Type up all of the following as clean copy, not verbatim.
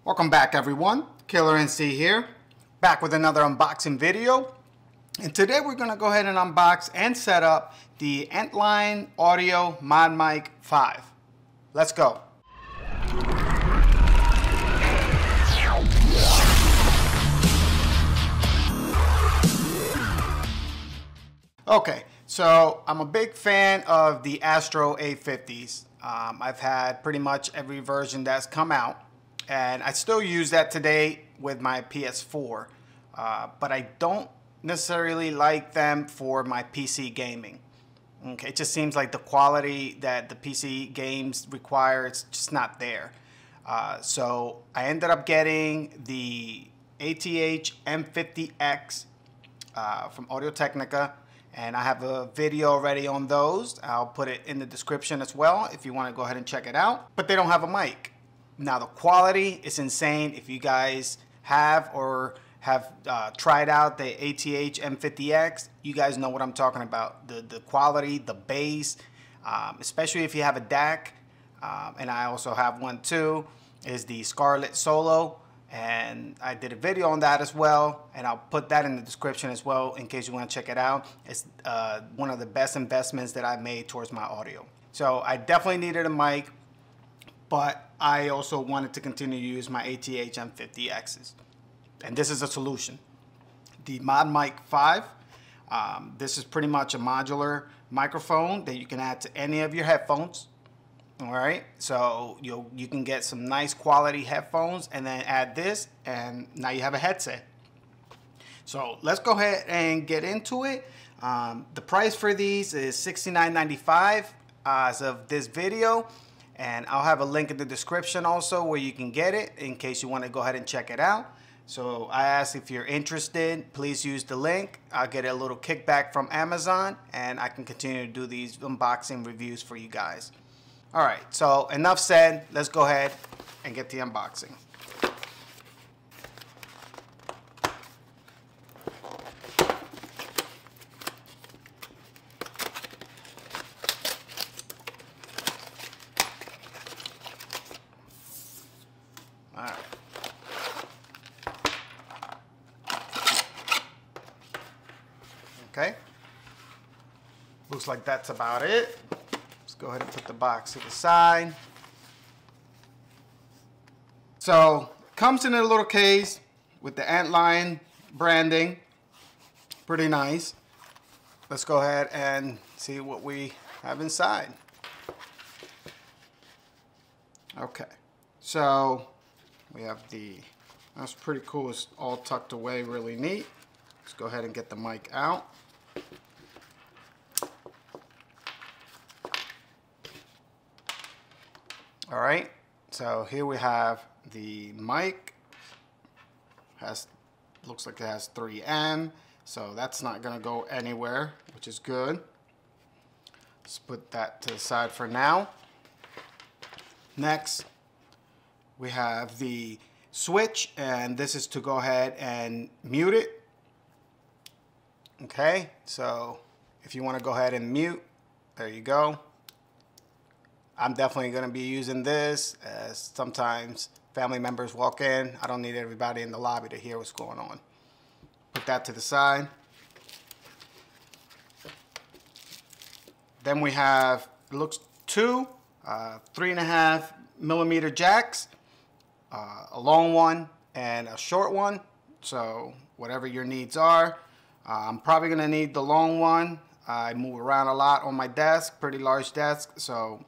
Welcome back everyone, Killer NC here, back with another unboxing video. And today we're going to go ahead and unbox and set up the Antlion Audio ModMic 5. Let's go. Okay, so I'm a big fan of the Astro A50s. I've had pretty much every version that's come out, and I still use that today with my PS4, but I don't necessarily like them for my PC gaming. Okay, it just seems like the quality that the PC games require, it's just not there. So I ended up getting the ATH M50X from Audio-Technica, and I have a video already on those. I'll put it in the description as well if you want to go ahead and check it out. But they don't have a mic. Now the quality is insane. If you guys have tried out the ATH M50X, you guys know what I'm talking about. The quality, the bass, especially if you have a DAC, and I also have one too, is the Scarlett Solo. And I did a video on that as well, and I'll put that in the description as well in case you want to check it out. It's one of the best investments that I've made towards my audio. So I definitely needed a mic, but I also wanted to continue to use my ATH M50Xs. And this is a solution. The ModMic 5, this is pretty much a modular microphone that you can add to any of your headphones. All right, so you can get some nice quality headphones and then add this, and now you have a headset. So let's go ahead and get into it. The price for these is $69.95 as of this video, and I'll have a link in the description also where you can get it in case you want to go ahead and check it out. So I ask if you're interested, please use the link. I'll get a little kickback from Amazon, and I can continue to do these unboxing reviews for you guys. All right, so enough said. Let's go ahead and get the unboxing. All right. Okay. Looks like that's about it. Go ahead and put the box to the side. So comes in a little case with the Antlion branding. Pretty nice. Let's go ahead and see what we have inside. Okay, so we have that's pretty cool. It's all tucked away, really neat. Let's go ahead and get the mic out. All right, so here we have the mic. Looks like it has 3M, so that's not gonna go anywhere, which is good. Let's put that to the side for now. Next, we have the switch, and this is to go ahead and mute it. Okay, so if you wanna go ahead and mute, there you go. I'm definitely going to be using this as sometimes family members walk in. I don't need everybody in the lobby to hear what's going on. Put that to the side. Then we have, it looks two 3.5 millimeter jacks, a long one and a short one. So whatever your needs are. I'm probably going to need the long one. I move around a lot on my desk, pretty large desk, so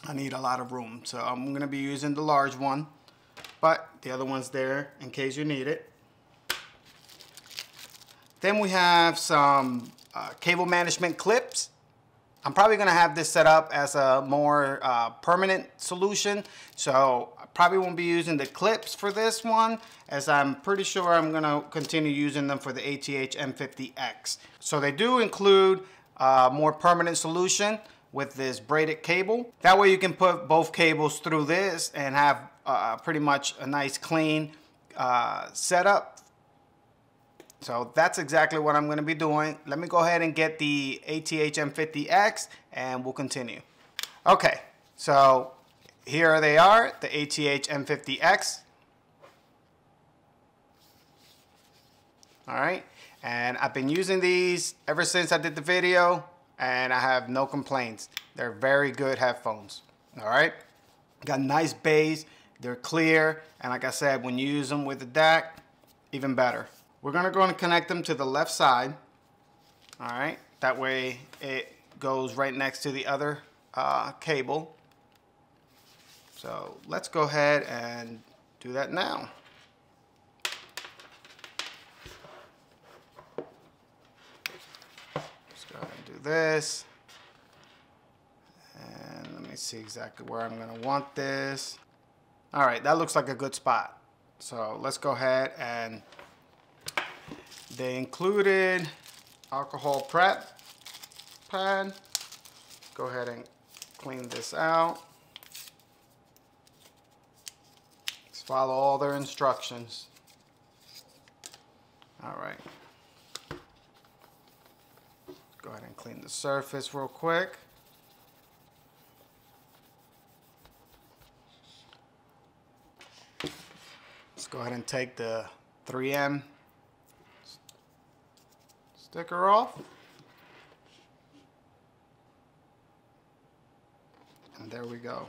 I need a lot of room, so I'm going to be using the large one, but the other one's there in case you need it. Then we have some cable management clips. I'm probably going to have this set up as a more permanent solution, so I probably won't be using the clips for this one, as I'm pretty sure I'm going to continue using them for the ATH M50X. So they do include a more permanent solution with this braided cable. That way you can put both cables through this and have pretty much a nice clean setup. So that's exactly what I'm going to be doing. Let me go ahead and get the ATH M50X and we'll continue. Okay, so here they are, the ATH M50X. All right, and I've been using these ever since I did the video, and I have no complaints. They're very good headphones. All right, got nice bass, they're clear, and like I said, when you use them with the DAC, even better. We're gonna go and connect them to the left side. All right, that way it goes right next to the other cable. So let's go ahead and do that now. Let's go ahead and do this. And let me see exactly where I'm gonna want this. All right, that looks like a good spot. So let's go ahead, and they included alcohol prep pad. Go ahead and clean this out. Just follow all their instructions. All right. Go ahead and clean the surface real quick. Let's go ahead and take the 3M sticker off. And there we go.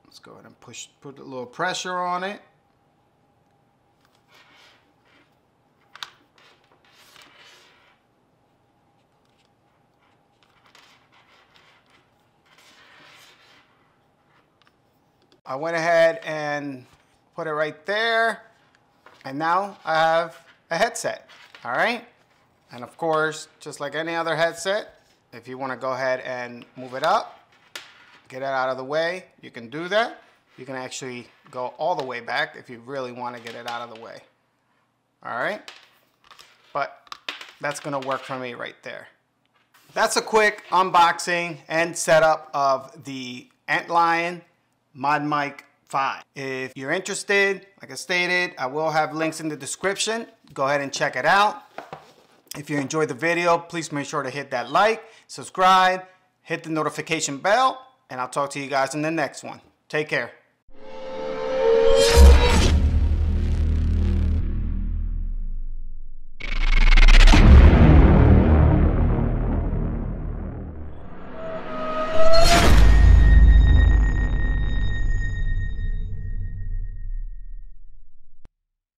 Let's go ahead and put a little pressure on it. I went ahead and put it right there, and now I have a headset. All right, and of course, just like any other headset, if you want to go ahead and move it up, get it out of the way, you can do that. You can actually go all the way back if you really want to get it out of the way. All right, but that's going to work for me right there. That's a quick unboxing and setup of the Antlion ModMic 5. If you're interested, like I stated, I will have links in the description. Go ahead and check it out. If you enjoyed the video, please make sure to hit that like, subscribe, hit the notification bell, and I'll talk to you guys in the next one. Take care.